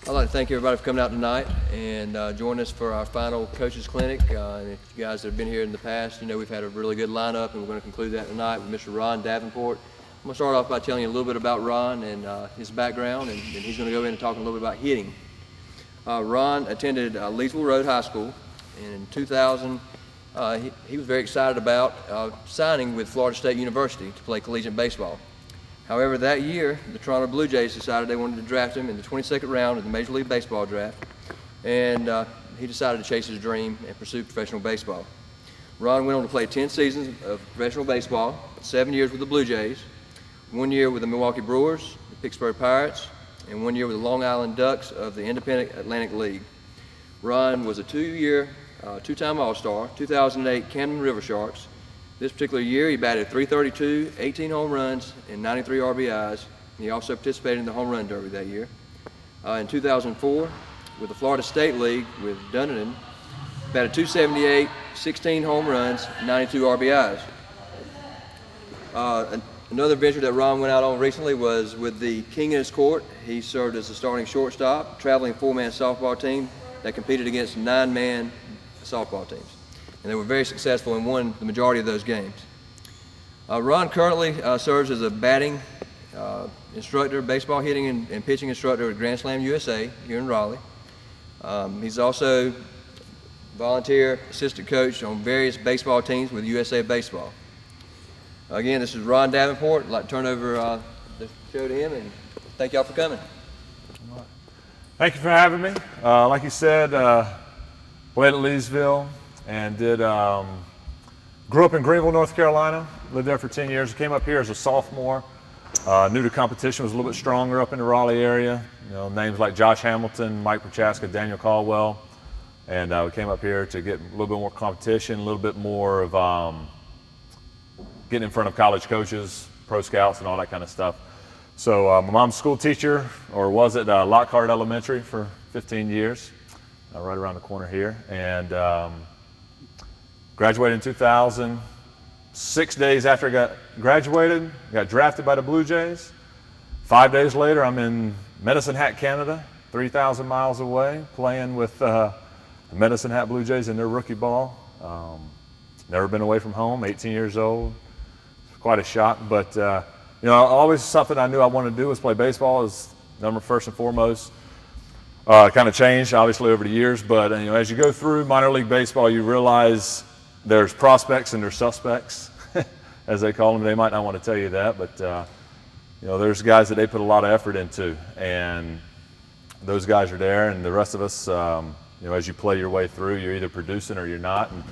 I'd like to thank everybody for coming out tonight and joining us for our final coaches clinic. And if you guys that have been here in the past, you know we've had a really good lineup, and we're going to conclude that tonight with Mr. Ron Davenport. I'm going to start off by telling you a little bit about Ron and his background, and he's going to go in and talk a little bit about hitting. Ron attended Leesville Road High School, and in 2000 he was very excited about signing with Florida State University to play collegiate baseball. However, that year, the Toronto Blue Jays decided they wanted to draft him in the 22nd round of the Major League Baseball draft, and he decided to chase his dream and pursue professional baseball. Ron went on to play 10 seasons of professional baseball, 7 years with the Blue Jays, 1 year with the Milwaukee Brewers, the Pittsburgh Pirates, and 1 year with the Long Island Ducks of the Independent Atlantic League. Ron was a two-time All-Star, 2008 Camden River Sharks. This particular year, he batted .332, 18 home runs, and 93 RBIs. And he also participated in the Home Run Derby that year. In 2004, with the Florida State League with Dunedin, batted .278, 16 home runs, 92 RBIs. Another venture that Ron went out on recently was with the King in his court. He served as a starting shortstop, traveling four-man softball team that competed against nine-man softball teams. And they were very successful and won the majority of those games. Ron currently serves as a batting instructor, baseball hitting and pitching instructor at Grand Slam USA here in Raleigh. He's also volunteer assistant coach on various baseball teams with USA Baseball. Again, this is Ron Davenport. I'd like to turn over the show to him, and thank y'all for coming. Thank you for having me. Like you said, played at Leesville and grew up in Greenville, North Carolina. Lived there for 10 years. Came up here as a sophomore. Knew the competition was a little bit stronger up in the Raleigh area. You know, names like Josh Hamilton, Mike Prochaska, Daniel Caldwell. And we came up here to get a little bit more competition, a little bit more of getting in front of college coaches, pro scouts, and all that kind of stuff. So my mom's a school teacher, or was at Lockhart Elementary for 15 years, right around the corner here. And graduated in 2000. 6 days after I got graduated, got drafted by the Blue Jays. 5 days later, I'm in Medicine Hat, Canada, 3,000 miles away, playing with the Medicine Hat Blue Jays in their rookie ball. Never been away from home, 18 years old. Quite a shock, but you know, always something I knew I wanted to do was play baseball is first and foremost. Kind of changed, obviously, over the years, but you know, as you go through minor league baseball, you realize there's prospects and there's suspects, as they call them. They might not want to tell you that, but you know, there's guys that they put a lot of effort into, and those guys are there, and the rest of us, you know, as you play your way through, you're either producing or you're not. And,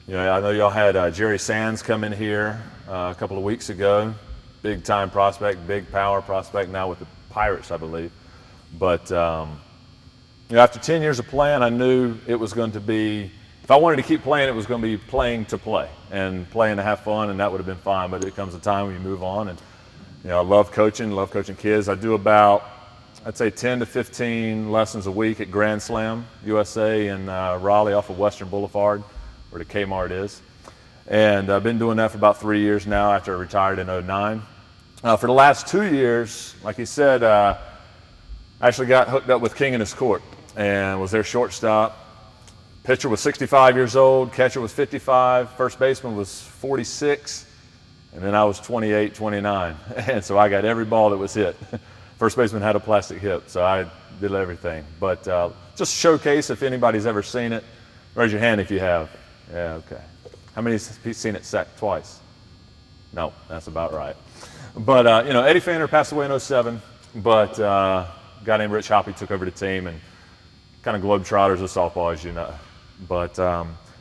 you know, I know y'all had Jerry Sands come in here a couple of weeks ago. Big time prospect, big power prospect now with the Pirates, I believe. But you know, after 10 years of playing, I knew it was going to be, if I wanted to keep playing, it was going to be playing to play and playing to have fun, and that would have been fine. But it comes a time when you move on, and you know, I love coaching kids. I do about, I'd say 10 to 15 lessons a week at Grand Slam USA in Raleigh off of Western Boulevard, where the Kmart is. And I've been doing that for about 3 years now after I retired in 2009. For the last 2 years, like he said, I actually got hooked up with King in his court and was their shortstop. Pitcher was 65 years old, catcher was 55, first baseman was 46, and then I was 28, 29. And so I got every ball that was hit. First baseman had a plastic hip, so I did everything. But just showcase if anybody's ever seen it. Raise your hand if you have. Yeah, okay. How many have seen it sacked twice? No, that's about right. But, you know, Eddie Fanner passed away in 2007, but a guy named Rich Hoppy took over the team, and kind of globetrotters of softball, as you know. But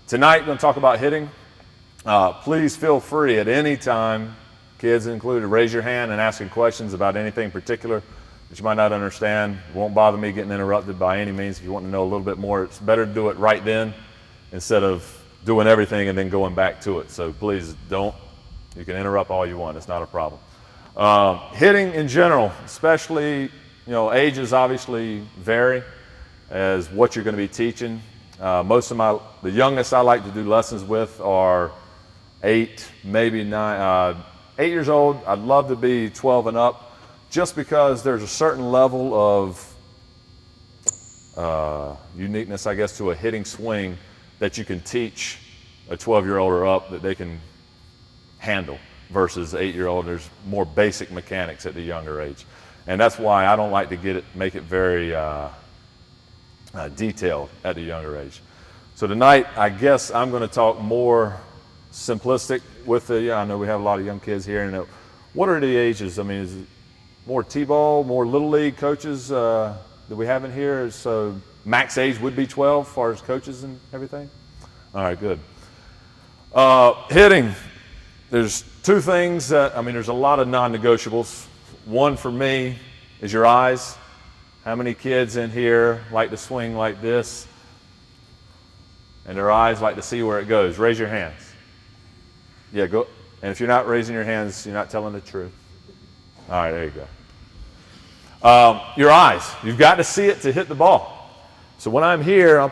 tonight, we're going to talk about hitting. Please feel free at any time, kids included, raise your hand and asking questions about anything particular that you might not understand. It won't bother me getting interrupted by any means. If you want to know a little bit more, it's better to do it right then instead of doing everything and then going back to it. So please don't. You can interrupt all you want. It's not a problem. Hitting in general, especially, you know, ages obviously vary as what you're going to be teaching. The youngest I like to do lessons with are 8, maybe 9, 8 years old. I'd love to be 12 and up, just because there's a certain level of uniqueness, I guess, to a hitting swing that you can teach a 12-year-old or up that they can handle versus 8-year-old. There's more basic mechanics at the younger age. And that's why I don't like to make it very detailed at the younger age. So tonight, I guess I'm going to talk more simplistic with I know we have a lot of young kids here. And what are the ages? I mean, is it more T-ball, more Little League coaches that we have in here? So max age would be 12 as far as coaches and everything? All right, good. Hitting, there's two things there's a lot of non-negotiables. One for me is your eyes. How many kids in here like to swing like this? And their eyes like to see where it goes? Raise your hands. Yeah, go. And if you're not raising your hands, you're not telling the truth. All right, there you go. Your eyes. You've got to see it to hit the ball. So when I'm here,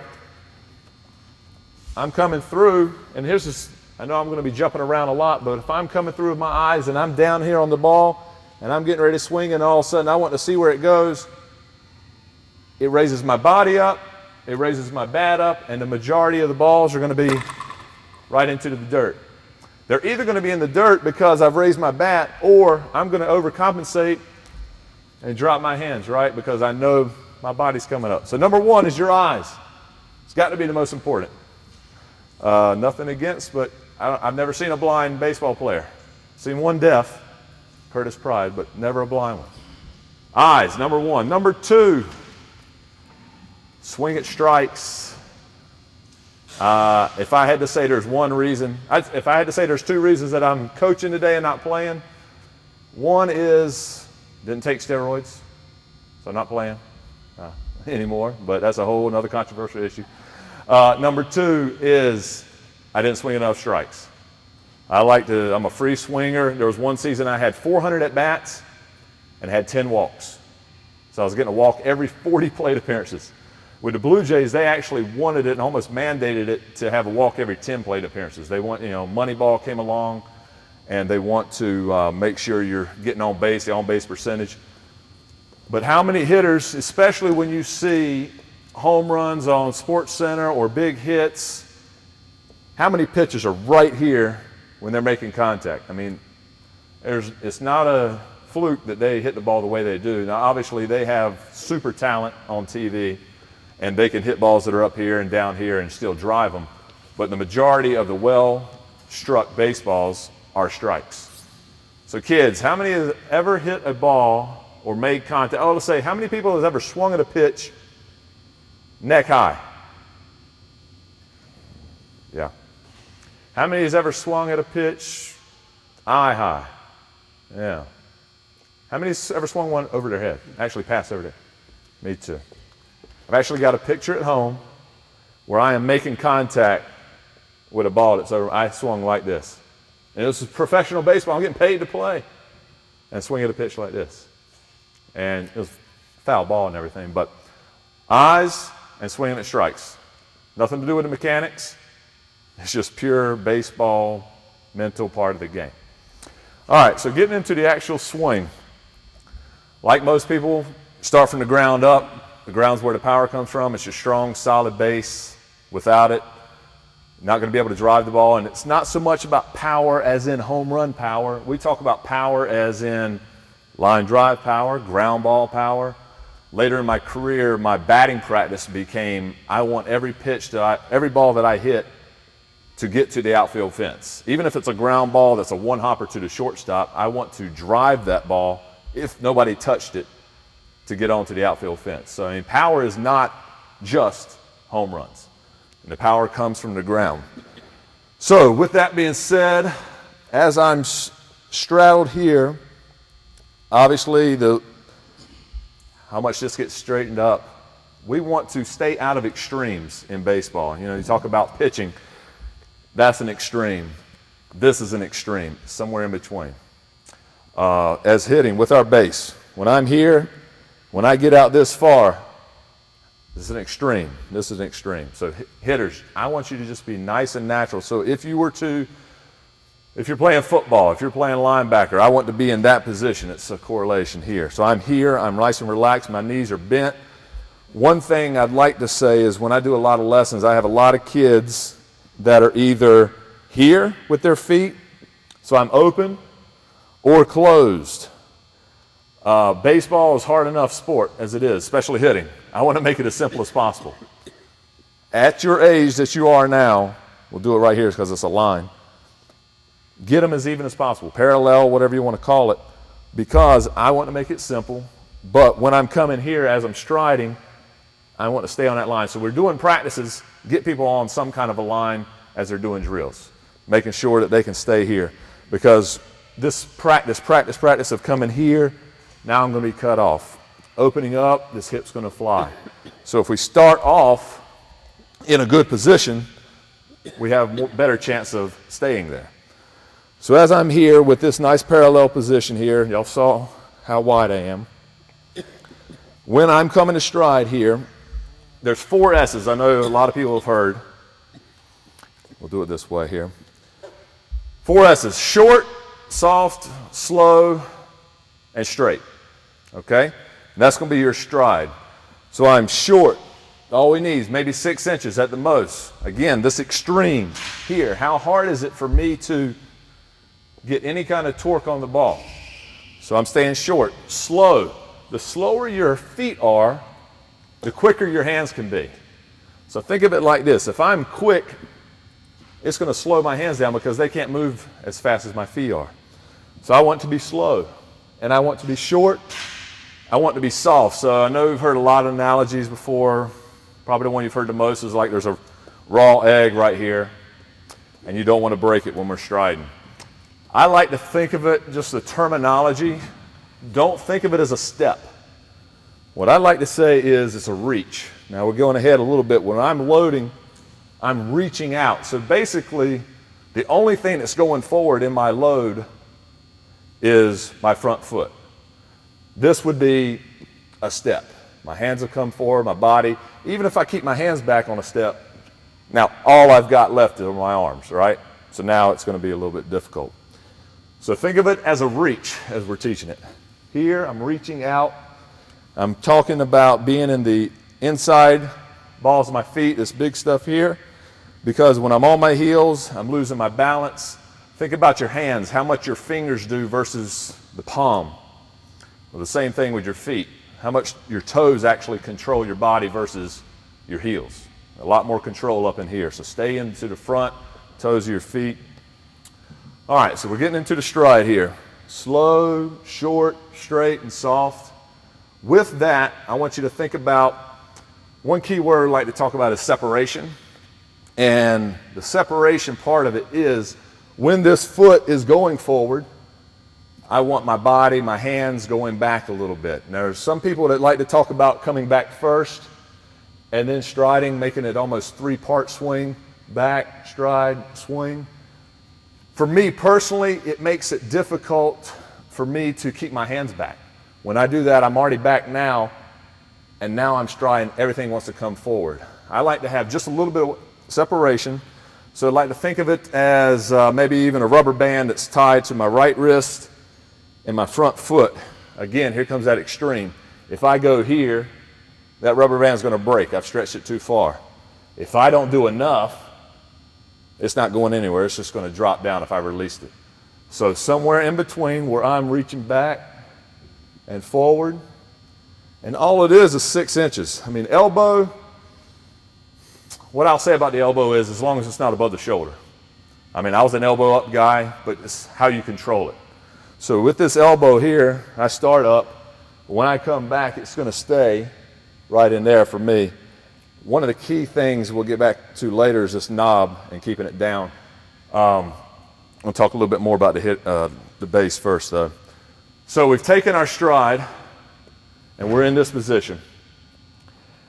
I'm coming through, and here's this. I know I'm going to be jumping around a lot, but if I'm coming through with my eyes and I'm down here on the ball and I'm getting ready to swing and all of a sudden I want to see where it goes, it raises my body up, it raises my bat up, and the majority of the balls are going to be right into the dirt. They're either going to be in the dirt because I've raised my bat, or I'm going to overcompensate and drop my hands, right? Because I know my body's coming up. So number one is your eyes. It's got to be the most important. Nothing against, but I've never seen a blind baseball player. Seen one deaf, Curtis Pride, but never a blind one. Eyes, number one. Number two, swing at strikes. If I had to say there's one reason, if I had to say there's two reasons that I'm coaching today and not playing, one is didn't take steroids, so I'm not playing anymore, but that's a whole other controversial issue. Number two is I didn't swing enough strikes. I'm a free swinger. There was one season I had 400 at-bats and had 10 walks. So I was getting a walk every 40 plate appearances. With the Blue Jays, they actually wanted it and almost mandated it to have a walk every 10 plate appearances. They want, Moneyball came along, and they want to make sure you're getting on base, the on-base percentage. But how many hitters, especially when you see home runs on SportsCenter or big hits, how many pitchers are right here when they're making contact? I mean, it's not a fluke that they hit the ball the way they do. Now, obviously, they have super talent on TV, and they can hit balls that are up here and down here and still drive them. But the majority of the well-struck baseballs are strikes. So kids, how many have ever hit a ball or made contact? Let's say, how many people have ever swung at a pitch neck high? Yeah. How many has ever swung at a pitch eye high? Yeah. How many has ever swung one over their head? Actually passed over there. Me too. I've actually got a picture at home where I am making contact with a ball that's over. I swung like this. And this is professional baseball. I'm getting paid to play. And swing at a pitch like this. And it was foul ball and everything. But eyes and swinging at strikes. Nothing to do with the mechanics. It's just pure baseball mental part of the game. All right, so getting into the actual swing. Like most people, start from the ground up. The ground's where the power comes from. It's your strong, solid base. Without it, you're not going to be able to drive the ball. And it's not so much about power as in home run power. We talk about power as in line drive power, ground ball power. Later in my career, my batting practice became, I want every ball that I hit to get to the outfield fence. Even if it's a ground ball that's a one-hopper to the shortstop, I want to drive that ball, if nobody touched it, to get onto the outfield fence. So, I mean, power is not just home runs. And the power comes from the ground. So, with that being said, as I'm straddled here, obviously how much this gets straightened up, we want to stay out of extremes in baseball. You talk about pitching. That's an extreme. This is an extreme, somewhere in between. As hitting with our base, when I'm here, when I get out this far, this is an extreme. This is an extreme. So hitters, I want you to just be nice and natural. So if you're playing football, if you're playing linebacker, I want to be in that position. It's a correlation here. So I'm here, I'm nice and relaxed, my knees are bent. One thing I'd like to say is when I do a lot of lessons, I have a lot of kids that are either here with their feet, so I'm open, or closed. Baseball is hard enough sport as it is, especially hitting. I want to make it as simple as possible. At your age that you are now, we'll do it right here because it's a line. Get them as even as possible, parallel, whatever you want to call it, because I want to make it simple. But when I'm coming here as I'm striding, I want to stay on that line. So we're doing practices, get people on some kind of a line as they're doing drills, making sure that they can stay here. Because this practice of coming here, now I'm going to be cut off. Opening up, this hip's going to fly. So if we start off in a good position, we have a better chance of staying there. So as I'm here with this nice parallel position here, y'all saw how wide I am. When I'm coming to stride here, there's 4 S's. I know a lot of people have heard. We'll do it this way here. 4 S's: short, soft, slow, and straight. Okay? And that's going to be your stride. So I'm short. All we need is maybe 6 inches at the most. Again, this extreme here. How hard is it for me to get any kind of torque on the ball? So I'm staying short. Slow. The slower your feet are, the quicker your hands can be. So think of it like this. If I'm quick, it's going to slow my hands down because they can't move as fast as my feet are. So I want to be slow, and I want to be short. I want to be soft. So I know you've heard a lot of analogies before. Probably the one you've heard the most is like there's a raw egg right here, and you don't want to break it when we're striding. I like to think of it, just the terminology, don't think of it as a step. What I like to say is it's a reach. Now we're going ahead a little bit. When I'm loading, I'm reaching out. So basically, the only thing that's going forward in my load is my front foot. This would be a step. My hands will come forward, my body. Even if I keep my hands back on a step, now all I've got left are my arms, right? So now it's going to be a little bit difficult. So think of it as a reach as we're teaching it. Here, I'm reaching out. I'm talking about being in the inside balls of my feet, this big stuff here, because when I'm on my heels, I'm losing my balance. Think about your hands, how much your fingers do versus the palm. Well, the same thing with your feet. How much your toes actually control your body versus your heels. A lot more control up in here. So stay into the front, toes of your feet. All right, so we're getting into the stride here. Slow, short, straight, and soft. With that, I want you to think about one key word I like to talk about is separation. And the separation part of it is when this foot is going forward, I want my body, my hands going back a little bit. Now, there's some people that like to talk about coming back first and then striding, making it almost 3-part swing, back, stride, swing. For me personally, it makes it difficult for me to keep my hands back. When I do that, I'm already back now, and now I'm striding, everything wants to come forward. I like to have just a little bit of separation. So I'd like to think of it as maybe even a rubber band that's tied to my right wrist and my front foot. Again, here comes that extreme. If I go here, that rubber band is going to break. I've stretched it too far. If I don't do enough, it's not going anywhere. It's just going to drop down if I released it. So somewhere in between where I'm reaching back and forward, and all it is 6 inches. I mean, elbow, what I'll say about the elbow is as long as it's not above the shoulder. I mean, I was an elbow up guy, but it's how you control it. So with this elbow here, I start up. When I come back, it's going to stay right in there for me. One of the key things we'll get back to later is this knob and keeping it down. I'll talk a little bit more about the base first, though. So we've taken our stride, and we're in this position.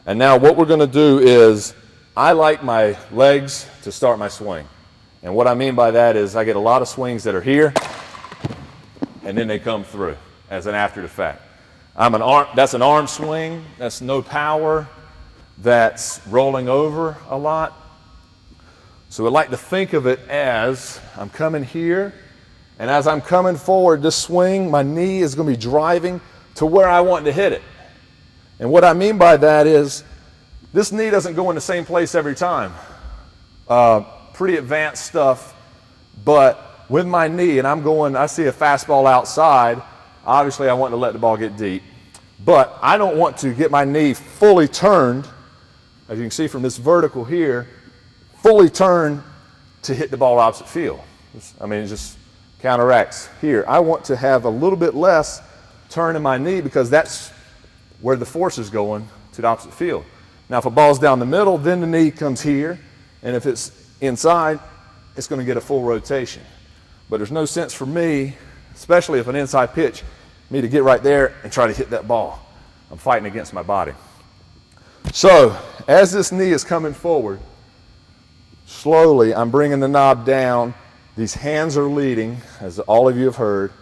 And now what we're going to do is I like my legs to start my swing. And what I mean by that is I get a lot of swings that are here, and then they come through as an after the fact. That's an arm swing. That's no power. That's rolling over a lot. So I like to think of it as I'm coming here, and as I'm coming forward, this swing, my knee is going to be driving to where I want to hit it. And what I mean by that is this knee doesn't go in the same place every time. Pretty advanced stuff, but with my knee, and I see a fastball outside, obviously I want to let the ball get deep, but I don't want to get my knee fully turned, as you can see from this vertical here, fully turned to hit the ball opposite field. It just counteracts here. I want to have a little bit less turn in my knee because that's where the force is going, to the opposite field. Now if a ball's down the middle, then the knee comes here, and if it's inside, it's going to get a full rotation. But there's no sense for me, especially if an inside pitch, me to get right there and try to hit that ball. I'm fighting against my body. So as this knee is coming forward, slowly I'm bringing the knob down. These hands are leading, as all of you have heard,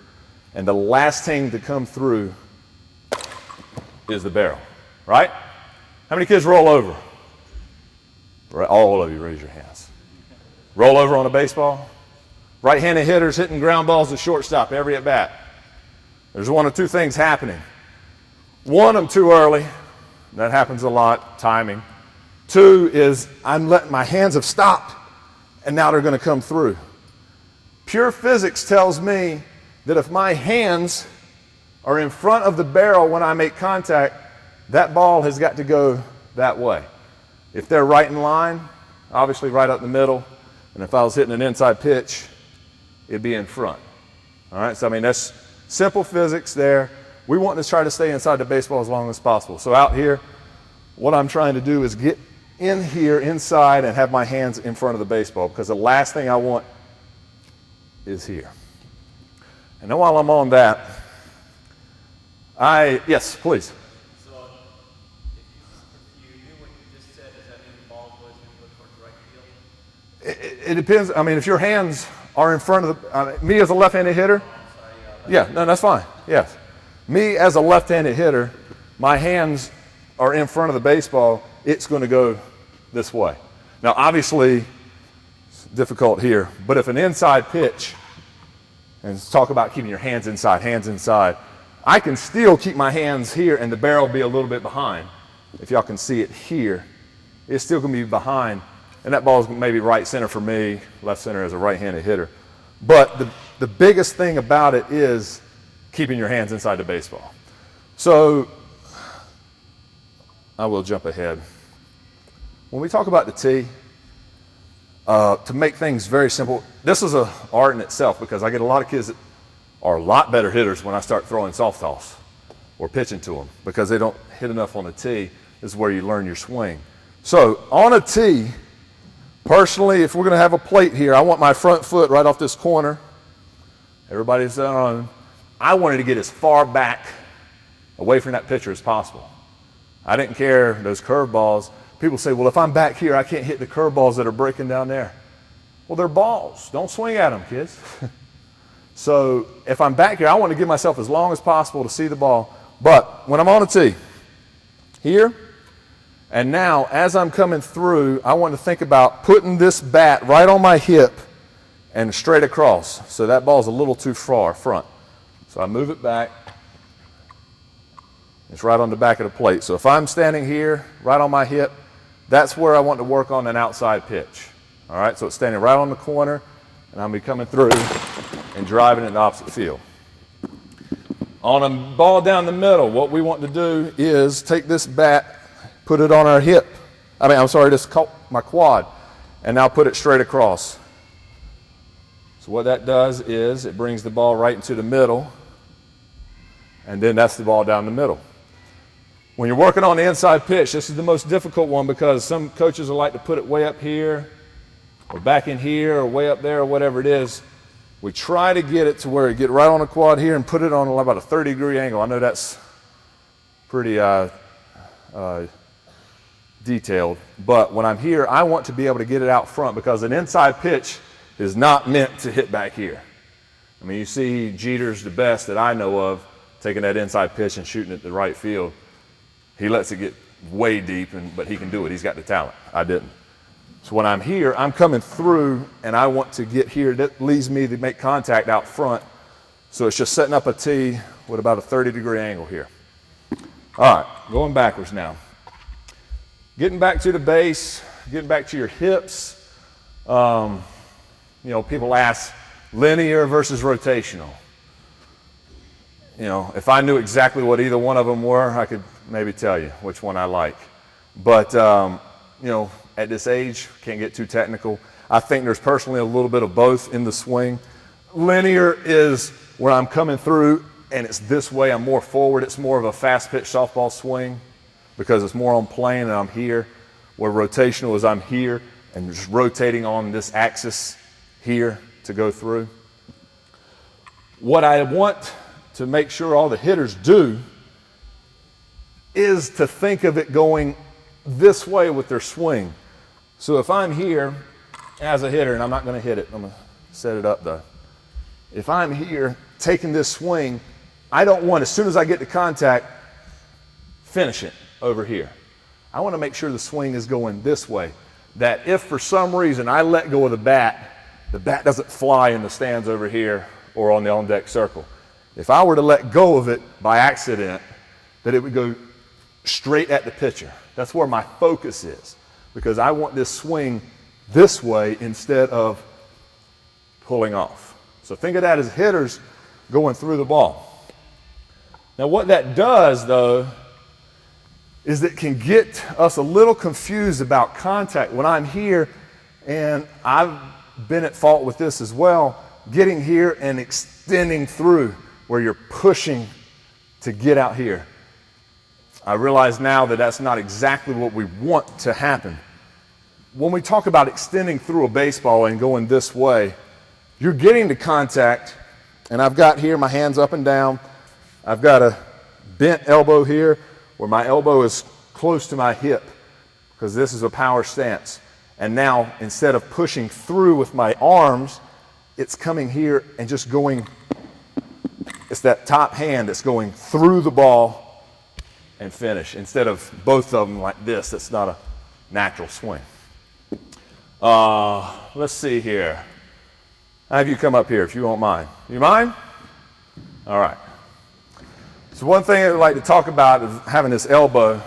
and the last thing to come through is the barrel, right? How many kids roll over? Right, all of you raise your hands. Roll over on a baseball. Right-handed hitters hitting ground balls at shortstop every at bat. There's one of two things happening. One, I'm too early. That happens a lot, timing. Two is my hands have stopped and now they're going to come through. Pure physics tells me that if my hands are in front of the barrel when I make contact, that ball has got to go that way. If they're right in line, obviously right up the middle, and if I was hitting an inside pitch, it'd be in front. All right, so that's simple physics there. We want to try to stay inside the baseball as long as possible. So out here, what I'm trying to do is get in here inside and have my hands in front of the baseball, because the last thing I want is here. And then while I'm on that, yes, please. So if you knew what you just said, does that mean the ball was going to go towards right field? It depends. If your hands are in front of me as a left-handed hitter, that's fine. Yes. Me as a left-handed hitter, my hands are in front of the baseball, it's going to go this way. Now, obviously, it's difficult here, but if an inside pitch, and let's talk about keeping your hands inside, I can still keep my hands here and the barrel be a little bit behind. If y'all can see it here, it's still going to be behind, and that ball is maybe right center for me, left center as a right-handed hitter. But the biggest thing about it is keeping your hands inside the baseball. So I will jump ahead. When we talk about the tee, to make things very simple, this is an art in itself, because I get a lot of kids that are a lot better hitters when I start throwing soft toss or pitching to them, because they don't hit enough on the tee. This is where you learn your swing. So on a tee, personally, if we're going to have a plate here, I want my front foot right off this corner. Everybody's on. I wanted to get as far back away from that pitcher as possible. I didn't care those curveballs. People say, well, if I'm back here, I can't hit the curveballs that are breaking down there. Well, they're balls. Don't swing at them, kids. So if I'm back here, I want to give myself as long as possible to see the ball. But when I'm on a tee, here, and now as I'm coming through, I want to think about putting this bat right on my hip and straight across. So that ball's a little too far front. So I move it back. It's right on the back of the plate. So if I'm standing here, right on my hip, that's where I want to work on an outside pitch. All right, so it's standing right on the corner, and I'm going to be coming through and driving it in the opposite field. On a ball down the middle, what we want to do is take this bat, put it on our hip. My quad, and now put it straight across. So what that does is it brings the ball right into the middle, and then that's the ball down the middle. When you're working on the inside pitch, this is the most difficult one, because some coaches will like to put it way up here or back in here or way up there or whatever it is. We try to get it to where you get right on the quad here and put it on about a 30-degree angle. I know that's pretty detailed, but when I'm here, I want to be able to get it out front, because an inside pitch is not meant to hit back here. You see Jeter's the best that I know of, taking that inside pitch and shooting it to right field. He lets it get way deep, but he can do it. He's got the talent. I didn't. So when I'm here, I'm coming through, and I want to get here. That leads me to make contact out front. So it's just setting up a tee with about a 30-degree angle here. All right, going backwards now. Getting back to the base, getting back to your hips. You know, people ask linear versus rotational. You know, if I knew exactly what either one of them were, I could maybe tell you which one I like. But, you know, at this age, can't get too technical. I think there's personally a little bit of both in the swing. Linear is where I'm coming through and it's this way, I'm more forward. It's more of a fast pitch softball swing because it's more on plane and I'm here. Where rotational is I'm here and just rotating on this axis here to go through. What I want to make sure all the hitters do is to think of it going this way with their swing. So if I'm here as a hitter, and I'm not going to hit it, I'm going to set it up though. If I'm here taking this swing, I don't want, as soon as I get to contact, finish it over here. I want to make sure the swing is going this way, that if for some reason I let go of the bat doesn't fly in the stands over here or on the on-deck circle. If I were to let go of it by accident, that it would go straight at the pitcher. That's where my focus is, because I want this swing this way instead of pulling off. So think of that as hitters going through the ball. Now what that does though is it can get us a little confused about contact. When I'm here, and I've been at fault with this as well, getting here and extending through where you're pushing to get out here. I realize now that that's not exactly what we want to happen. When we talk about extending through a baseball and going this way, you're getting to contact, and I've got here my hands up and down. I've got a bent elbow here where my elbow is close to my hip because this is a power stance. And now, instead of pushing through with my arms, it's coming here and just going, it's that top hand that's going through the ball and finish. Instead of both of them like this, that's not a natural swing. Let's see here. I'll have you come up here if you won't mind. You mind? All right. So one thing I'd like to talk about is having this elbow.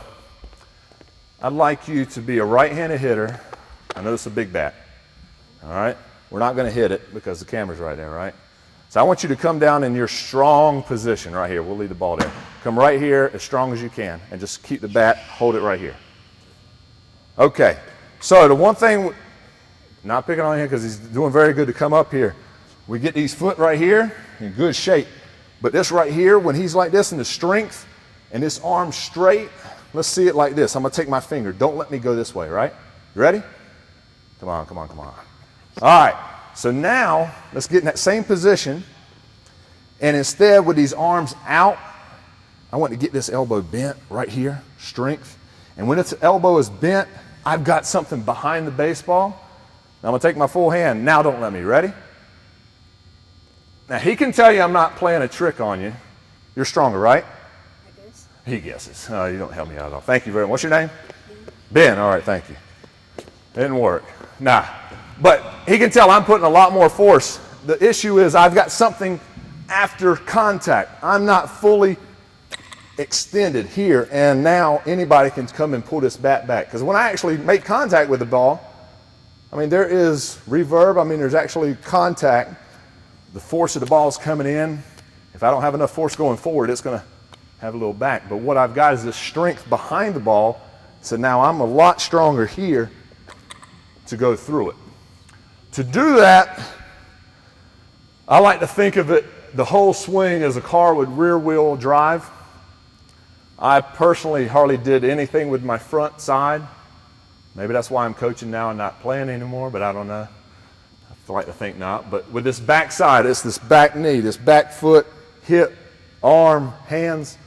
I'd like you to be a right-handed hitter. I know it's a big bat. All right? We're not going to hit it because the camera's right there, right? So I want you to come down in your strong position right here. We'll leave the ball there. Come right here as strong as you can and just keep the bat, hold it right here. Okay. So the one thing, not picking on him because he's doing very good to come up here. We get these foot right here in good shape. But this right here, when he's like this in the strength and this arm straight, let's see it like this. I'm going to take my finger. Don't let me go this way, right? You ready? Come on, come on, come on. All right. So now let's get in that same position. And instead with these arms out, I want to get this elbow bent right here, strength. And when this elbow is bent, I've got something behind the baseball. Now I'm going to take my full hand. Now don't let me. Ready? Now, he can tell you I'm not playing a trick on you. You're stronger, right? I guess. He guesses. Oh, you don't help me out at all. Thank you very much. What's your name? Ben. All right, thank you. Didn't work. Nah. But he can tell I'm putting a lot more force. The issue is I've got something after contact. I'm not fully extended here, and now anybody can come and pull this bat back. Because when I actually make contact with the ball, I mean, there is reverb. I mean, there's actually contact. The force of the ball is coming in. If I don't have enough force going forward, it's going to have a little back. But what I've got is this strength behind the ball. So now I'm a lot stronger here to go through it. To do that, I like to think of it, the whole swing as a car with rear wheel drive. I personally hardly did anything with my front side. Maybe that's why I'm coaching now and not playing anymore, but I don't know. I like to think not, but with this back side, it's this back knee, this back foot, hip, arm, hands.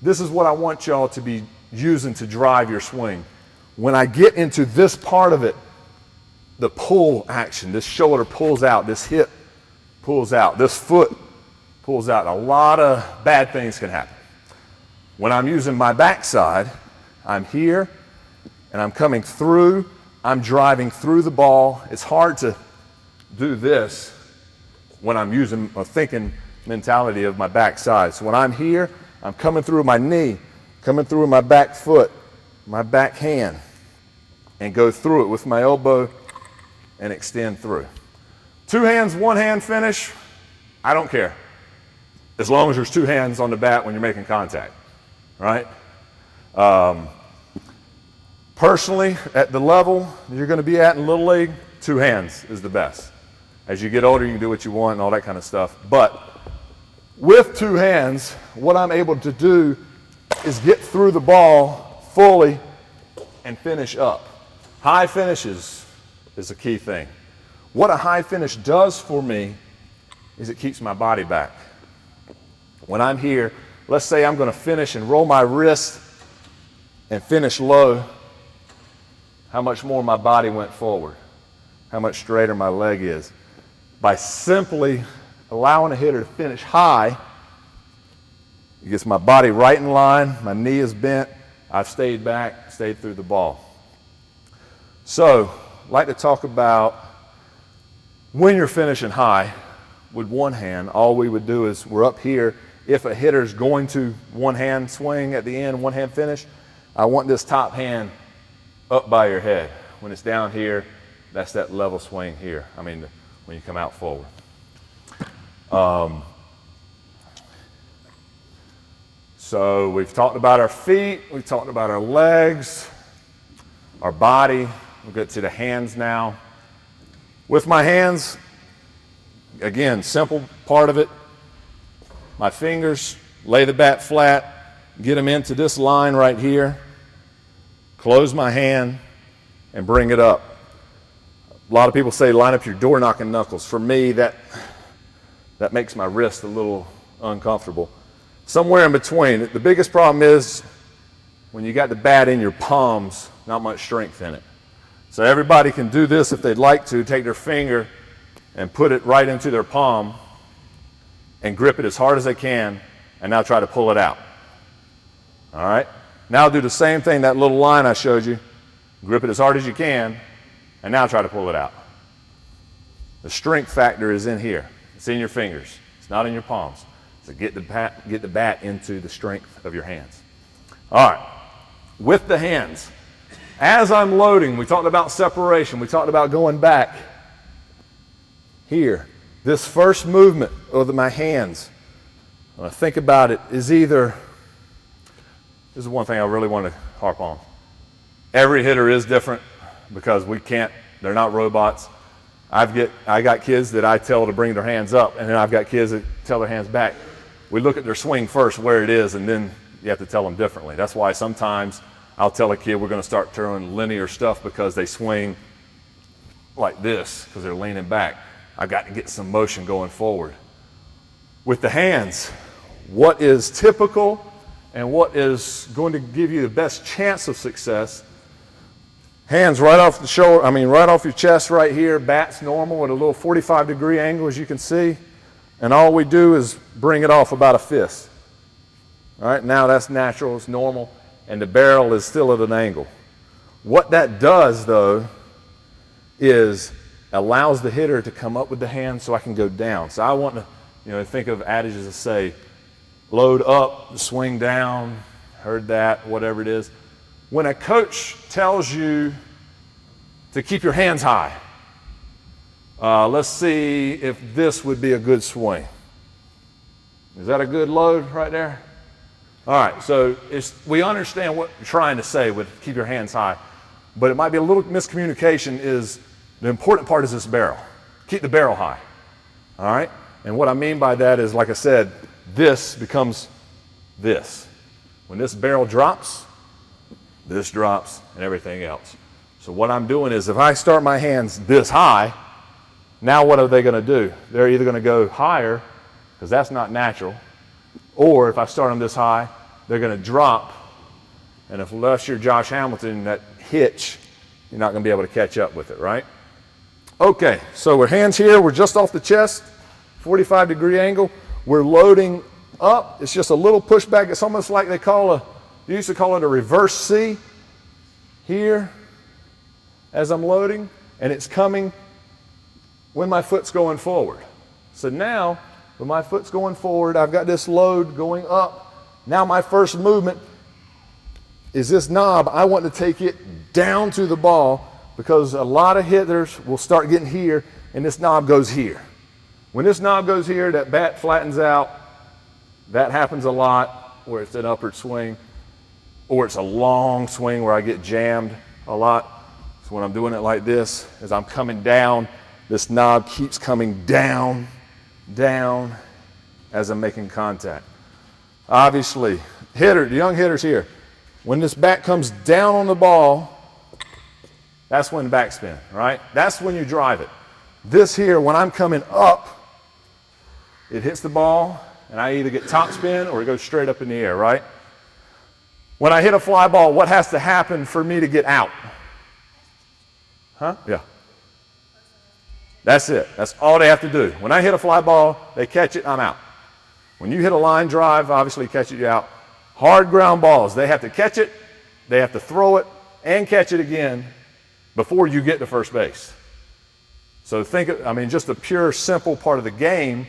This is what I want y'all to be using to drive your swing. When I get into this part of it, the pull action, this shoulder pulls out, this hip pulls out, this foot pulls out. A lot of bad things can happen. When I'm using my back side, I'm here and I'm coming through, I'm driving through the ball. It's hard to do this when I'm using a thinking mentality of my back side. So when I'm here, I'm coming through my knee coming through with my back foot, my back hand, and go through it with my elbow and extend through. 2 hands, 1 hand finish, I don't care. As long as there's 2 hands on the bat when you're making contact, right? Personally, at the level you're going to be at in Little League, 2 hands is the best. As you get older, you can do what you want and all that kind of stuff. But with 2 hands, what I'm able to do is get through the ball fully and finish up. High finishes is a key thing. What a high finish does for me is it keeps my body back. When I'm here, let's say I'm going to finish and roll my wrist and finish low, how much more my body went forward, how much straighter my leg is. By simply allowing a hitter to finish high, it gets my body right in line, my knee is bent, I've stayed back, stayed through the ball. So, I'd like to talk about when you're finishing high with 1 hand. All we would do is, we're up here, if a hitter's going to 1 hand swing at the end, 1 hand finish, I want this top hand up by your head. When it's down here, that's that level swing here. I mean, when you come out forward. So we've talked about our feet, we've talked about our legs, our body. We'll get to the hands now. With my hands, again, simple part of it. My fingers, lay the bat flat, get them into this line right here, close my hand, and bring it up. A lot of people say line up your door knocking knuckles. For me, that makes my wrist a little uncomfortable. Somewhere in between. The biggest problem is when you got the bat in your palms, not much strength in it. So everybody can do this if they'd like to, take their finger and put it right into their palm and grip it as hard as they can, and now try to pull it out. All right? Now do the same thing, that little line I showed you. Grip it as hard as you can, and now try to pull it out. The strength factor is in here. It's in your fingers. It's not in your palms. So get the bat into the strength of your hands. All right. With the hands, as I'm loading, we talked about separation. We talked about going back. Here, this first movement of my hands, when I think about it, is either, this is one thing I really want to harp on. Every hitter is different because they're not robots. I got kids that I tell to bring their hands up, and then I've got kids that tell their hands back. We look at their swing first, where it is, and then you have to tell them differently. That's why sometimes I'll tell a kid we're going to start throwing linear stuff because they swing like this because they're leaning back. I've got to get some motion going forward. With the hands, what is typical and what is going to give you the best chance of success? Hands right off the shoulder, right off your chest right here, bat's normal at a little 45-degree angle, as you can see. And all we do is bring it off about a fist. All right, now that's natural, it's normal, and the barrel is still at an angle. What that does, though, is allows the hitter to come up with the hand so I can go down. So I want to, think of adages that say, load up, swing down, heard that, whatever it is. When a coach tells you to keep your hands high, let's see if this would be a good swing. Is that a good load right there? All right, so we understand what you're trying to say with keep your hands high, but it might be a little miscommunication is the important part is this barrel. Keep the barrel high, all right? And what I mean by that is, like I said, this becomes this. When this barrel drops, this drops, and everything else. So what I'm doing is if I start my hands this high, now what are they going to do? They're either going to go higher, because that's not natural, or if I start them this high, they're going to drop, and unless you're Josh Hamilton, that hitch, you're not going to be able to catch up with it, right? Okay, so we're hands here, we're just off the chest, 45-degree angle. We're loading up. It's just a little pushback. It's almost like you used to call it a reverse C here as I'm loading, and it's coming when my foot's going forward. So now, when my foot's going forward, I've got this load going up. Now my first movement is this knob. I want to take it down to the ball because a lot of hitters will start getting here and this knob goes here. When this knob goes here, that bat flattens out. That happens a lot where it's an upward swing, or it's a long swing where I get jammed a lot. So when I'm doing it like this, as I'm coming down, this knob keeps coming down, down as I'm making contact. Obviously, the young hitters here, when this bat comes down on the ball, that's when backspin, right? That's when you drive it. This here, when I'm coming up, it hits the ball, and I either get top spin or it goes straight up in the air, right? When I hit a fly ball, what has to happen for me to get out? Huh? Yeah. That's it. That's all they have to do. When I hit a fly ball, they catch it, I'm out. When you hit a line drive, obviously catch it, you're out. Hard ground balls, they have to catch it, they have to throw it, and catch it again before you get to first base. So just a pure, simple part of the game.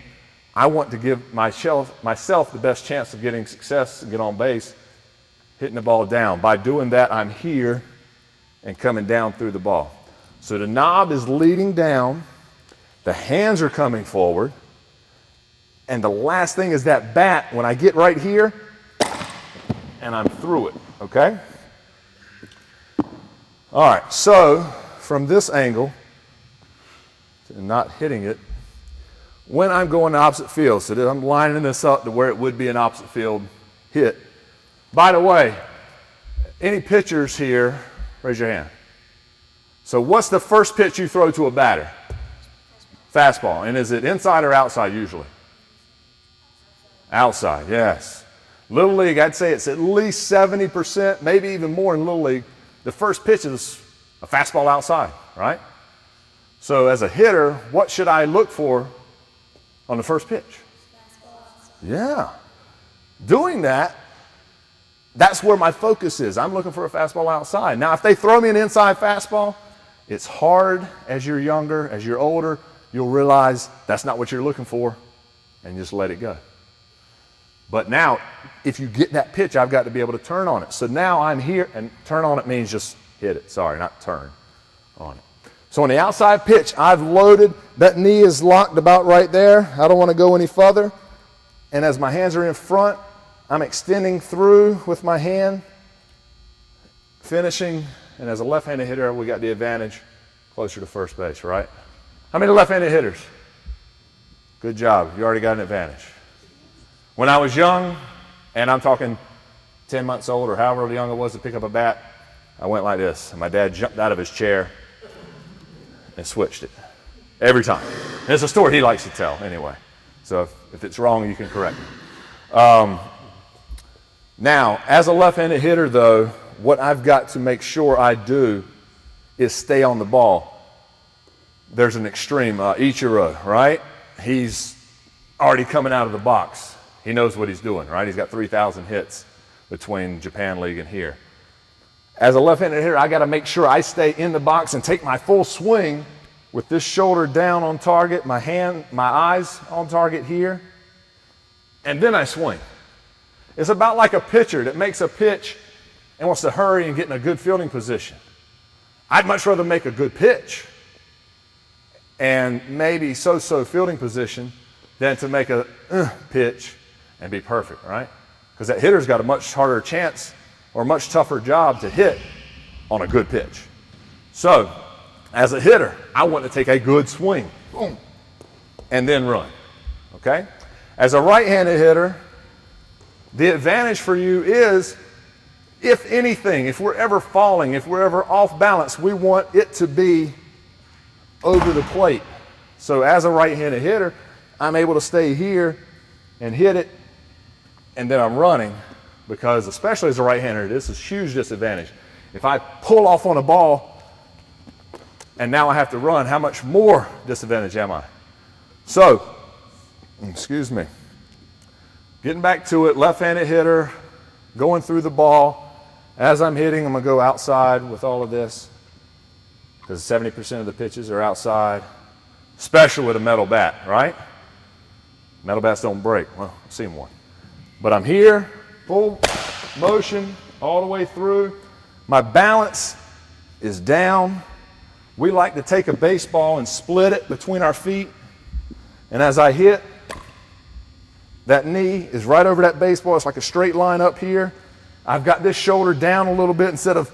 I want to give myself the best chance of getting success and get on base, hitting the ball down. By doing that, I'm here and coming down through the ball. So the knob is leading down, the hands are coming forward, and the last thing is that bat, when I get right here, and I'm through it, okay? All right, so from this angle, not hitting it, when I'm going to opposite field, so that I'm lining this up to where it would be an opposite field hit. By the way, any pitchers here, raise your hand. So what's the first pitch you throw to a batter? Fastball. And is it inside or outside usually? Outside, yes. Little League, I'd say it's at least 70%, maybe even more in Little League. The first pitch is a fastball outside, right? So as a hitter, what should I look for on the first pitch? Yeah. Doing that, that's where my focus is. I'm looking for a fastball outside. Now, if they throw me an inside fastball, it's hard as you're younger, as you're older, you'll realize that's not what you're looking for and just let it go. But now, if you get that pitch, I've got to be able to turn on it. So now I'm here, and turn on it means just hit it. Sorry, not turn on it. So on the outside pitch, I've loaded. That knee is locked about right there. I don't want to go any further. And as my hands are in front, I'm extending through with my hand, finishing. And as a left-handed hitter, we got the advantage closer to first base, right? How many left-handed hitters? Good job. You already got an advantage. When I was young, and I'm talking 10 months old or however young I was to pick up a bat, I went like this. And my dad jumped out of his chair and switched it every time. And it's a story he likes to tell anyway. So if it's wrong, you can correct me. Now, as a left-handed hitter, though, what I've got to make sure I do is stay on the ball. There's an extreme, Ichiro, right? He's already coming out of the box. He knows what he's doing, right? He's got 3,000 hits between Japan League and here. As a left-handed hitter, I got to make sure I stay in the box and take my full swing with this shoulder down on target, my eyes on target here, and then I swing. It's about like a pitcher that makes a pitch and wants to hurry and get in a good fielding position. I'd much rather make a good pitch and maybe so-so fielding position than to make a pitch and be perfect, right? Because that hitter's got a much harder chance or a much tougher job to hit on a good pitch. So, as a hitter, I want to take a good swing, boom, and then run, okay? As a right-handed hitter, the advantage for you is, if anything, if we're ever falling, if we're ever off balance, we want it to be over the plate. So as a right-handed hitter, I'm able to stay here and hit it, and then I'm running, because especially as a right-hander, this is a huge disadvantage. If I pull off on a ball and now I have to run, how much more disadvantage am I? So, excuse me, getting back to it, left-handed hitter, going through the ball. As I'm hitting, I'm going to go outside with all of this, because 70% of the pitches are outside, especially with a metal bat, right? Metal bats don't break. Well, I've seen one. But I'm here, full motion, all the way through. My balance is down. We like to take a baseball and split it between our feet. And as I hit, that knee is right over that baseball. It's like a straight line up here. I've got this shoulder down a little bit instead of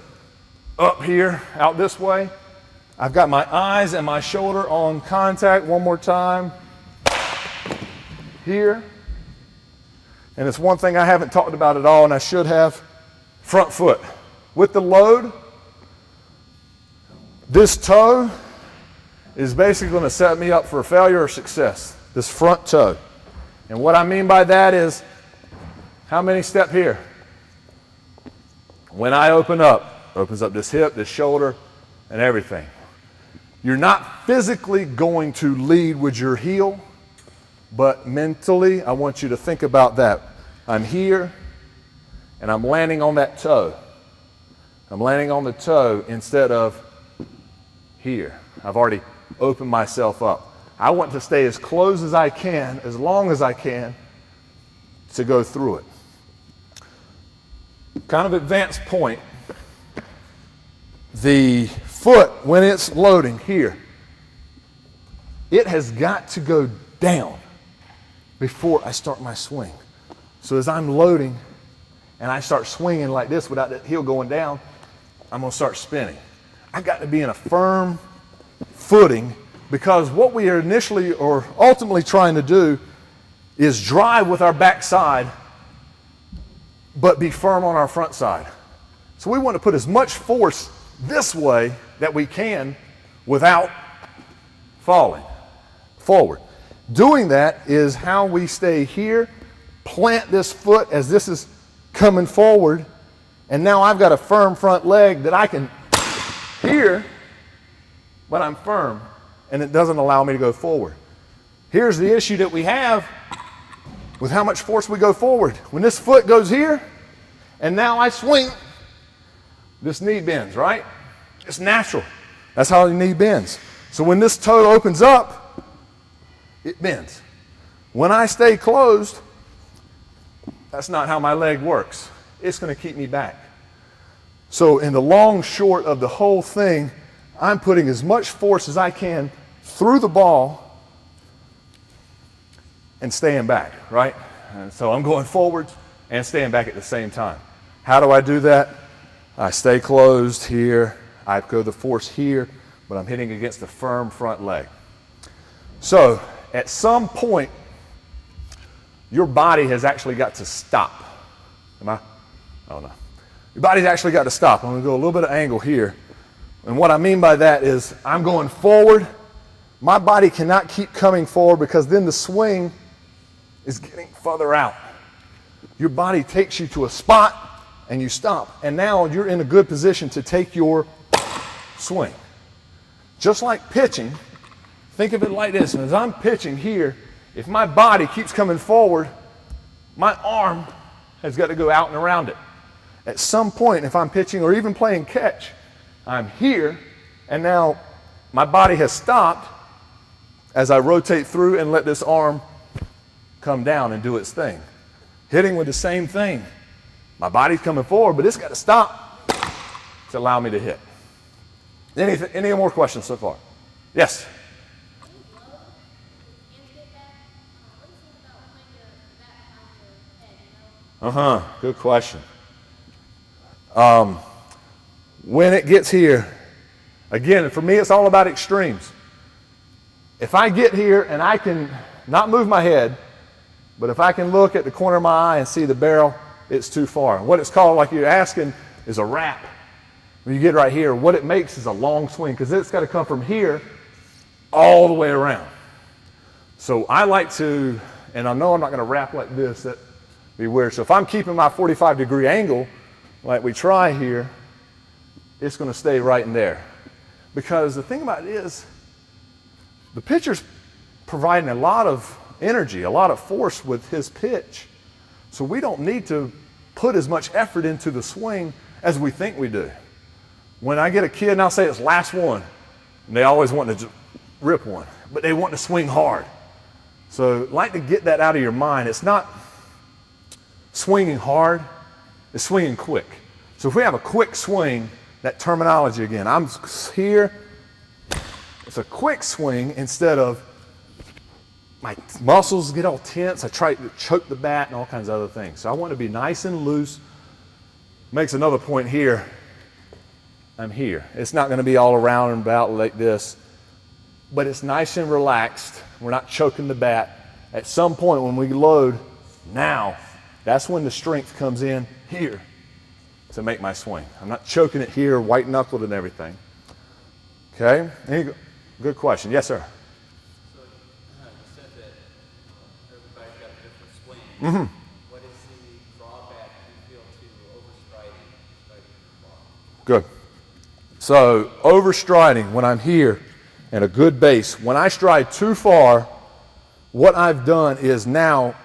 up here, out this way. I've got my eyes and my shoulder on contact one more time. Here. And it's one thing I haven't talked about at all, and I should have. Front foot. With the load, this toe is basically going to set me up for failure or success. This front toe. And what I mean by that is, how many step here? When I open up, opens up this hip, this shoulder, and everything. You're not physically going to lead with your heel, but mentally, I want you to think about that. I'm here, and I'm landing on that toe. I'm landing on the toe instead of here. I've already opened myself up. I want to stay as close as I can, as long as I can, to go through it. Kind of advanced point. The foot, when it's loading here, it has got to go down before I start my swing. So as I'm loading and I start swinging like this without the heel going down, I'm going to start spinning. I've got to be in a firm footing, because what we are initially or ultimately trying to do is drive with our backside but be firm on our front side. So we want to put as much force this way that we can without falling forward. Doing that is how we stay here, plant this foot as this is coming forward, and now I've got a firm front leg that I can here, but I'm firm, and it doesn't allow me to go forward. Here's the issue that we have with how much force we go forward. When this foot goes here, and now I swing, this knee bends, right? It's natural. That's how the knee bends. So when this toe opens up, it bends. When I stay closed, that's not how my leg works. It's going to keep me back. So in the long short of the whole thing, I'm putting as much force as I can through the ball and staying back, right? And so I'm going forwards and staying back at the same time. How do I do that? I stay closed here. I go the force here, but I'm hitting against the firm front leg. So at some point, your body has actually got to stop. Am I? Oh no. Your body's actually got to stop. I'm going to go a little bit of angle here. And what I mean by that is I'm going forward. My body cannot keep coming forward, because then the swing is getting further out. Your body takes you to a spot and you stop. And now you're in a good position to take your swing. Just like pitching, think of it like this. And as I'm pitching here, if my body keeps coming forward, my arm has got to go out and around it. At some point, if I'm pitching or even playing catch, I'm here, and now my body has stopped as I rotate through and let this arm come down and do its thing. Hitting with the same thing. My body's coming forward, but it's got to stop to allow me to hit. Any more questions so far? Yes? Good question. When it gets here, again, for me, it's all about extremes. If I get here and I can not move my head, but if I can look at the corner of my eye and see the barrel, it's too far. What it's called, like you're asking, is a wrap. When you get right here, what it makes is a long swing, because it's got to come from here all the way around. So I like to, and I know I'm not going to wrap like this, that'd be weird. So if I'm keeping my 45-degree angle, like we try here, it's going to stay right in there. Because the thing about it is, the pitcher's providing a lot of energy, a lot of force with his pitch. So we don't need to put as much effort into the swing as we think we do. When I get a kid and I'll say it's last one, and they always want to rip one, but they want to swing hard. So like to get that out of your mind. It's not swinging hard, it's swinging quick. So if we have a quick swing, that terminology again, I'm here, it's a quick swing instead of my muscles get all tense. I try to choke the bat and all kinds of other things. So I want to be nice and loose. Makes another point here. I'm here. It's not going to be all around and about like this, but it's nice and relaxed. We're not choking the bat. At some point when we load, now, that's when the strength comes in here to make my swing. I'm not choking it here, white knuckled and everything. Okay? Good question. Yes, sir. So you said that everybody's got a different swing. Mm-hmm. What is the drawback you feel to overstriding the ball? Good. So overstriding when I'm here and a good base. When I stride too far, what I've done is now,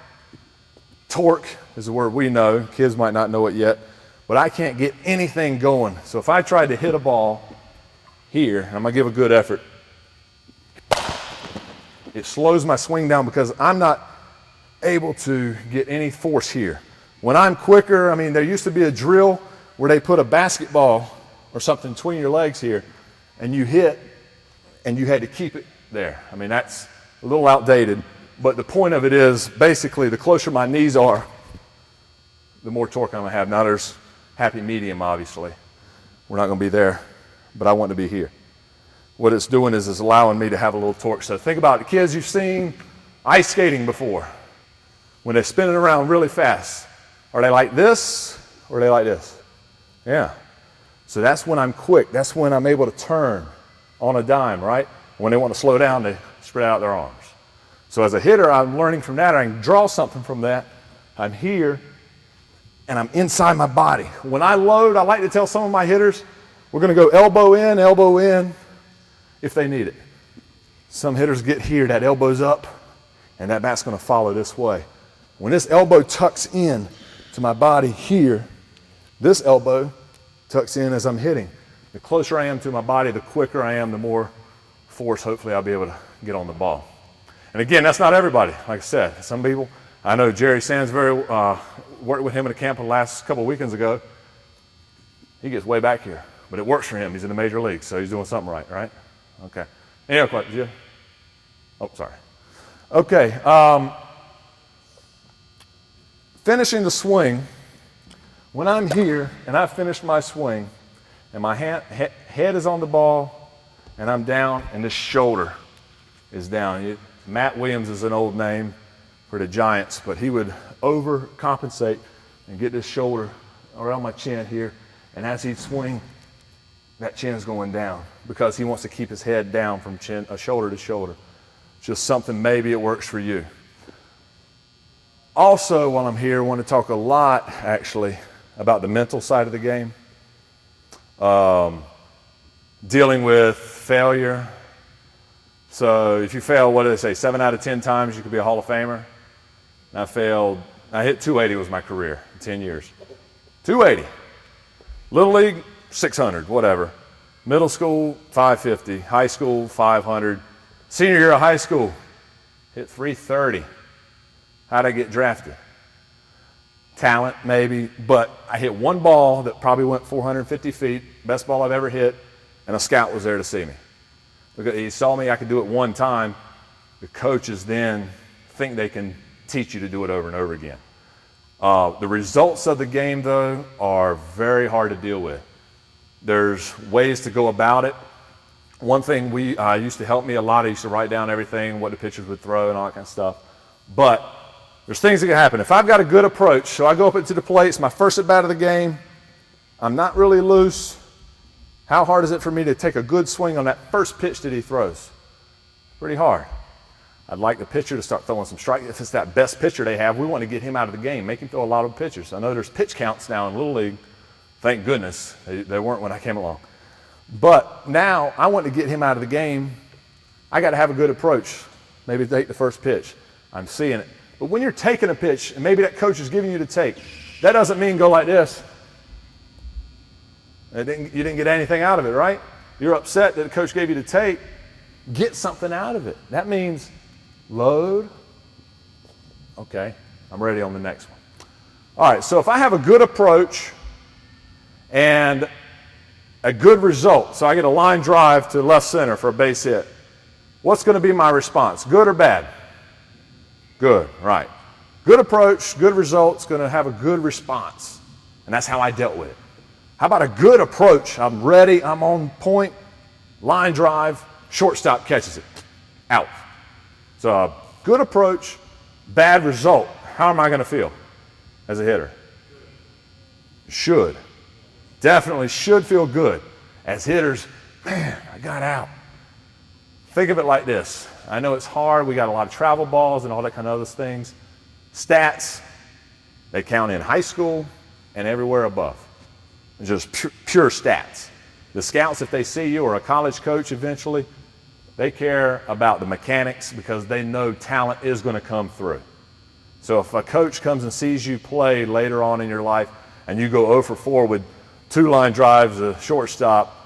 torque is a word we know. Kids might not know it yet, but I can't get anything going. So if I tried to hit a ball here, and I'm going to give a good effort, it slows my swing down because I'm not able to get any force here. When I'm quicker, I mean, there used to be a drill where they put a basketball or something between your legs here, and you hit, and you had to keep it there. I mean, that's a little outdated, but the point of it is basically the closer my knees are, the more torque I'm going to have. Now there's happy medium, obviously. We're not going to be there, but I want to be here. What it's doing is allowing me to have a little torque. So think about it. Kids, you've seen ice skating before. When they're spinning around really fast, are they like this or are they like this? Yeah. So that's when I'm quick. That's when I'm able to turn on a dime, right? When they want to slow down, they spread out their arms. So as a hitter, I'm learning from that. I can draw something from that. I'm here, and I'm inside my body. When I load, I like to tell some of my hitters, we're going to go elbow in, if they need it. Some hitters get here, that elbow's up, and that bat's going to follow this way. When this elbow tucks in to my body here, this elbow tucks in as I'm hitting. The closer I am to my body, the quicker I am, the more force hopefully I'll be able to get on the ball. And again, that's not everybody. Like I said, some people, I know Jerry Sansbury, worked with him at a camp the last couple of weekends ago. He gets way back here, but it works for him. He's in the major leagues, so he's doing something right? Okay. Any other questions? Yeah? Oh, sorry. Okay. Finishing the swing. When I'm here and I've finished my swing and my head is on the ball and I'm down and this shoulder is down. Matt Williams is an old name for the Giants, but he would overcompensate and get this shoulder around my chin here, and as he'd swing, that chin's going down because he wants to keep his head down from shoulder to shoulder. Just something, maybe it works for you. Also, while I'm here, I want to talk a lot, actually, about the mental side of the game. Dealing with failure. So if you fail, what do they say, 7 out of 10 times you could be a Hall of Famer? And I hit 280 was my career, 10 years. 280. Little League, 600, whatever. Middle school, 550. High school, 500. Senior year of high school, hit 330. How'd I get drafted? Talent, maybe, but I hit one ball that probably went 450 feet, best ball I've ever hit, and a scout was there to see me. Because he saw me, I could do it one time. The coaches then think they can teach you to do it over and over again. The results of the game, though, are very hard to deal with. There's ways to go about it. One thing used to help me a lot, I used to write down everything, what the pitchers would throw and all that kind of stuff. But there's things that can happen. If I've got a good approach, so I go up into the plate, it's my first at bat of the game, I'm not really loose. How hard is it for me to take a good swing on that first pitch that he throws? Pretty hard. I'd like the pitcher to start throwing some strikes. If it's that best pitcher they have, we want to get him out of the game, make him throw a lot of pitches. I know there's pitch counts now in Little League. Thank goodness. They weren't when I came along. But now I want to get him out of the game. I got to have a good approach. Maybe take the first pitch. I'm seeing it. But when you're taking a pitch, and maybe that coach is giving you to take, that doesn't mean go like this. You didn't get anything out of it, right? You're upset that the coach gave you to take. Get something out of it. That means load. Okay, I'm ready on the next one. All right, so if I have a good approach and a good result. So I get a line drive to left center for a base hit. What's going to be my response? Good or bad? Good, right. Good approach, good results, going to have a good response. And that's how I dealt with it. How about a good approach? I'm ready, I'm on point, line drive, shortstop catches it, out. So a good approach, bad result. How am I going to feel as a hitter? Should. Definitely should feel good. As hitters, man, I got out. Think of it like this. I know it's hard. We got a lot of travel balls and all that kind of other things. Stats, they count in high school and everywhere above. It's just pure stats. The scouts, if they see you, or a college coach eventually, they care about the mechanics because they know talent is going to come through. So if a coach comes and sees you play later on in your life and you go 0 for 4 with 2 line drives, a shortstop,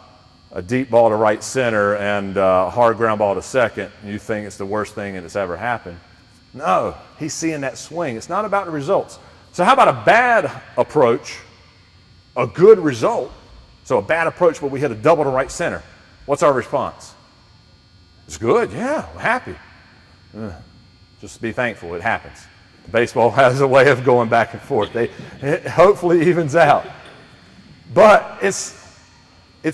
a deep ball to right center, and a hard ground ball to second, and you think it's the worst thing that's ever happened. No, he's seeing that swing. It's not about the results. So how about a bad approach, a good result? So a bad approach, but we hit a double to right center. What's our response? It's good, yeah, we're happy. Just be thankful, it happens. Baseball has a way of going back and forth. It hopefully evens out. But it's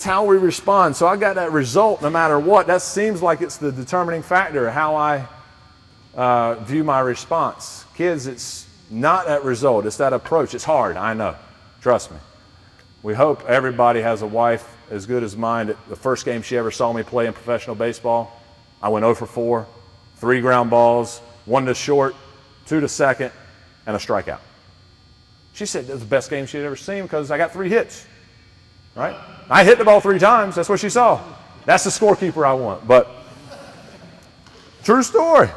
how we respond. So I got that result no matter what. That seems like it's the determining factor, how I view my response. Kids, it's not that result. It's that approach. It's hard, I know. Trust me. We hope everybody has a wife as good as mine. The first game she ever saw me play in professional baseball, I went 0 for 4, 3 ground balls, 1 to short, 2 to second, and a strikeout. She said it was the best game she had ever seen because I got 3 hits, right? I hit the ball 3 times. That's what she saw. That's the scorekeeper I want. But true story.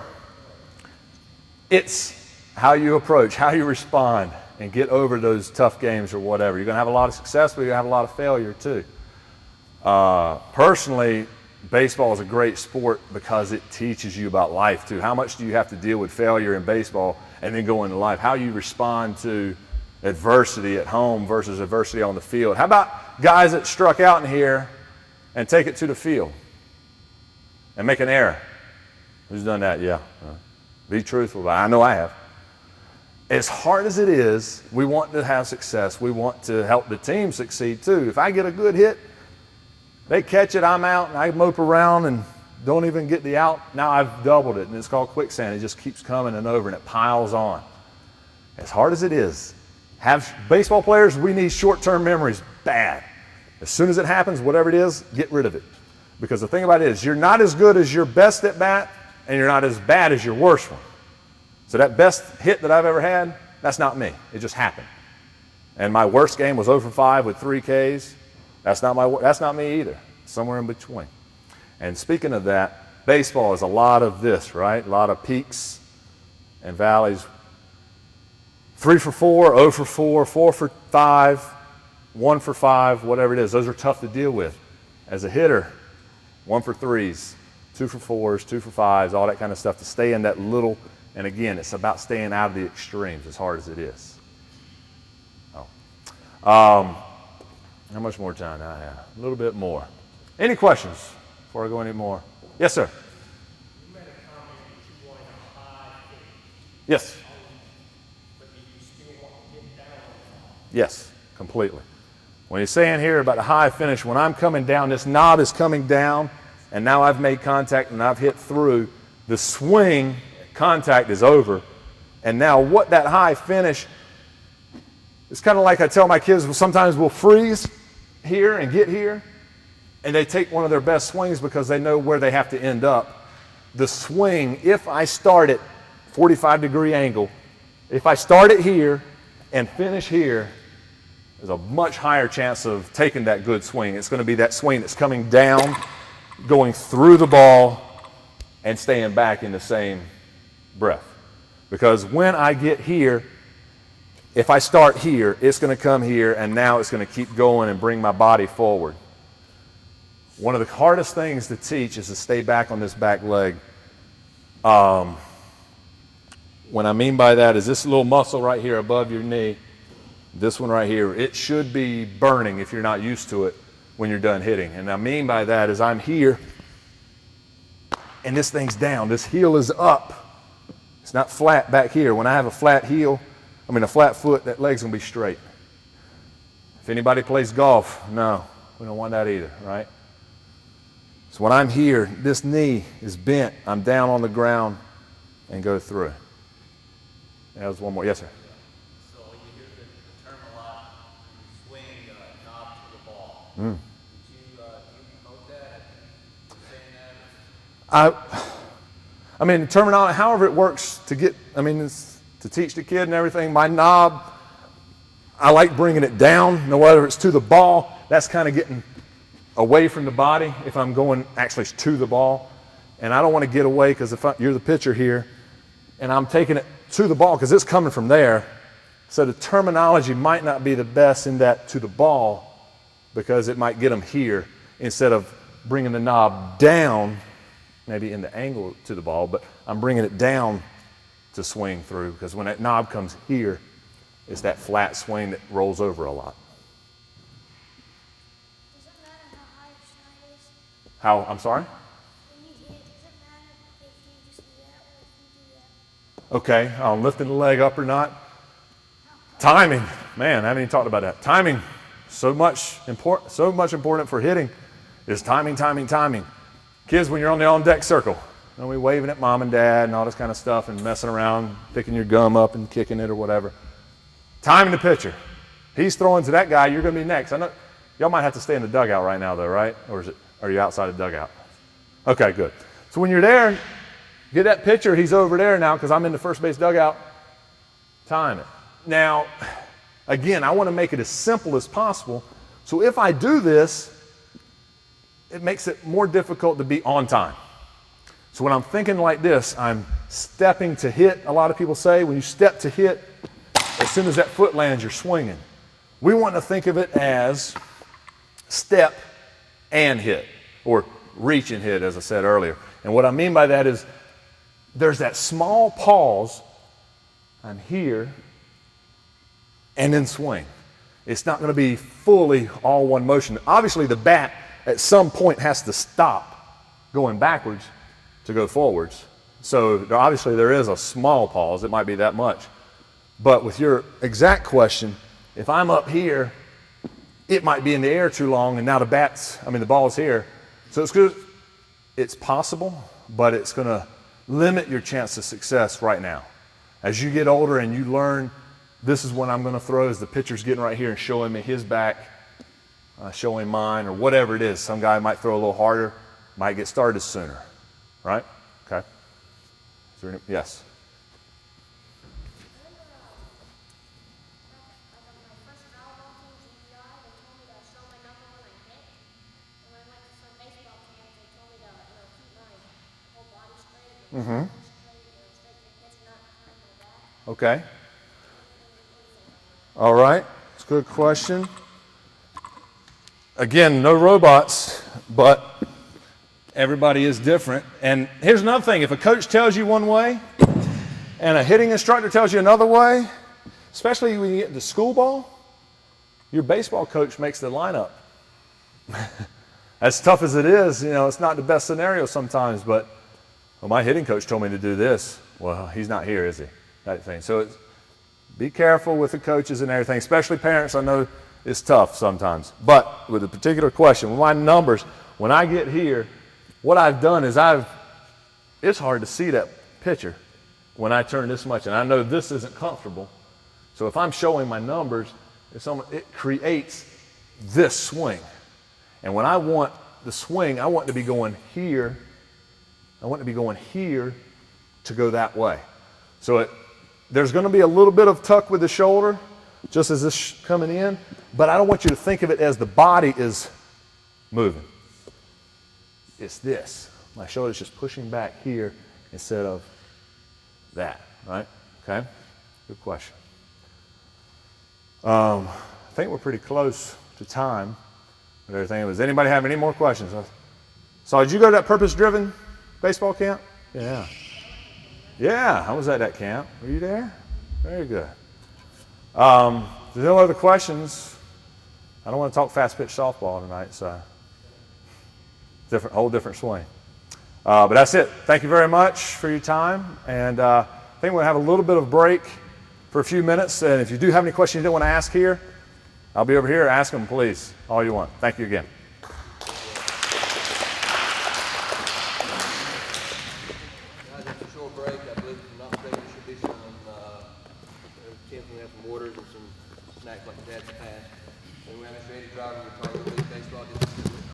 It's how you approach, how you respond, and get over those tough games or whatever. You're going to have a lot of success, but you're going to have a lot of failure too. Personally, baseball is a great sport because it teaches you about life too. How much do you have to deal with failure in baseball and then go into life? How you respond to adversity at home versus adversity on the field. How about guys that struck out in here and take it to the field and make an error? Who's done that? Yeah. Be truthful. I know I have. As hard as it is, we want to have success. We want to help the team succeed too. If I get a good hit, they catch it, I'm out, and I mope around and don't even get the out. Now I've doubled it, and it's called quicksand. It just keeps coming and over, and it piles on. As hard as it is, baseball players, we need short-term memories bad. As soon as it happens, whatever it is, get rid of it. Because the thing about it is, you're not as good as your best at bat, and you're not as bad as your worst one. So that best hit that I've ever had, that's not me. It just happened. And my worst game was 0 for 5 with 3 Ks. That's not me either. Somewhere in between. And speaking of that, baseball is a lot of this, right? A lot of peaks and valleys. 3 for 4, 0 for 4, 4 for 5, 1 for 5, whatever it is. Those are tough to deal with. As a hitter, 1 for 3s, 2 for 4s, 2 for 5s, all that kind of stuff to stay in that little. And again, it's about staying out of the extremes as hard as it is. How much more time do I have? A little bit more. Any questions before I go any more? Yes, sir. You made a comment that you wanted a high finish. Yes. But do you still want to get down on it? Yes, completely. When you're saying here about the high finish, when I'm coming down, this knob is coming down, and now I've made contact and I've hit through, the swing contact is over. And now what that high finish, it's kind of like I tell my kids, sometimes we'll freeze here and get here, and they take one of their best swings because they know where they have to end up. The swing, if I start at 45-degree angle, if I start it here and finish here, there's a much higher chance of taking that good swing. It's going to be that swing that's coming down, going through the ball, and staying back in the same breath. Because when I get here, if I start here, it's going to come here, and now it's going to keep going and bring my body forward. One of the hardest things to teach is to stay back on this back leg. What I mean by that is this little muscle right here above your knee. This one right here, it should be burning if you're not used to it when you're done hitting. And I mean by that is I'm here and this thing's down. This heel is up. It's not flat back here. When I have a flat heel, a flat foot, that leg's gonna be straight. If anybody plays golf, no, we don't want that either, right? So when I'm here, this knee is bent, I'm down on the ground and go through. That was one more, yes sir. So you hear the term a lot, you swing knob to the ball. Mm. Do you promote that? Saying that? I mean, the terminology, however it works to get, it's to teach the kid and everything, my knob, I like bringing it down, whether it's to the ball, that's kind of getting away from the body if I'm going actually to the ball. And I don't want to get away because if you're the pitcher here and I'm taking it to the ball because it's coming from there, so the terminology might not be the best in that to the ball because it might get them here instead of bringing the knob down, maybe in the angle to the ball, but I'm bringing it down to swing through because when that knob comes here, it's that flat swing that rolls over a lot. Does it matter how high your slide is? How, I'm sorry? When you hit, does it matter if you just do that or if you do that? Okay, lifting the leg up or not. Timing, man, I haven't even talked about that. Timing, so much important for hitting is timing. Kids, when you're on the on-deck circle, we waving at mom and dad and all this kind of stuff and messing around, picking your gum up and kicking it or whatever. Timing the pitcher. He's throwing to that guy, you're going to be next. I know y'all might have to stay in the dugout right now though, right? Or are you outside the dugout? Okay, good. So when you're there, get that pitcher, he's over there now because I'm in the first base dugout. Time it. Now, again, I want to make it as simple as possible. So if I do this, it makes it more difficult to be on time. So when I'm thinking like this, I'm stepping to hit. A lot of people say when you step to hit, as soon as that foot lands, you're swinging. We want to think of it as step and hit, or reach and hit, as I said earlier. And what I mean by that is there's that small pause. I'm here, and then swing. It's not going to be fully all one motion. Obviously, the bat at some point has to stop going backwards to go forwards. So obviously there is a small pause. It might be that much. But with your exact question, if I'm up here, it might be in the air too long, and now the ball's here. So it's good. It's possible, but it's going to limit your chance of success right now. As you get older and you learn, this is when I'm going to throw, as the pitcher's getting right here and showing me his back, showing mine, or whatever it is. Some guy might throw a little harder, might get started sooner, right? Okay. Is there any, yes. Mm-hmm. Okay. All right. It's a good question. Again, no robots, but everybody is different. And here's another thing. If a coach tells you one way and a hitting instructor tells you another way, especially when you get into school ball, your baseball coach makes the lineup. As tough as it is, it's not the best scenario sometimes, but well, my hitting coach told me to do this. Well, he's not here, is he? That thing. So be careful with the coaches and everything, especially parents. I know it's tough sometimes. But with a particular question, with my numbers, when I get here, what I've done is it's hard to see that pitcher when I turn this much. And I know this isn't comfortable. So if I'm showing my numbers, it creates this swing. And when I want the swing, I want to be going here. I want to be going here to go that way. So there's going to be a little bit of tuck with the shoulder, just as this coming in, but I don't want you to think of it as the body is moving. It's this. My shoulder's just pushing back here instead of that, right? Okay? Good question. I think we're pretty close to time with everything. Does anybody have any more questions? So did you go to that purpose-driven baseball camp? Yeah. Yeah, I was at that camp. Were you there? Very good. If there's no other questions, I don't want to talk fast pitch softball tonight, so whole different swing. But that's it. Thank you very much for your time, and I think we'll have a little bit of break for a few minutes. And if you do have any questions you don't want to ask here, I'll be over here. Ask them, please, all you want. Thank you again. Guys, after a short break, I believe, if I'm not mistaken, there should be some, Tim's gonna have some waters and some snacks like Dad's passed. And we have Mr. Eddie Driver, retired baseball.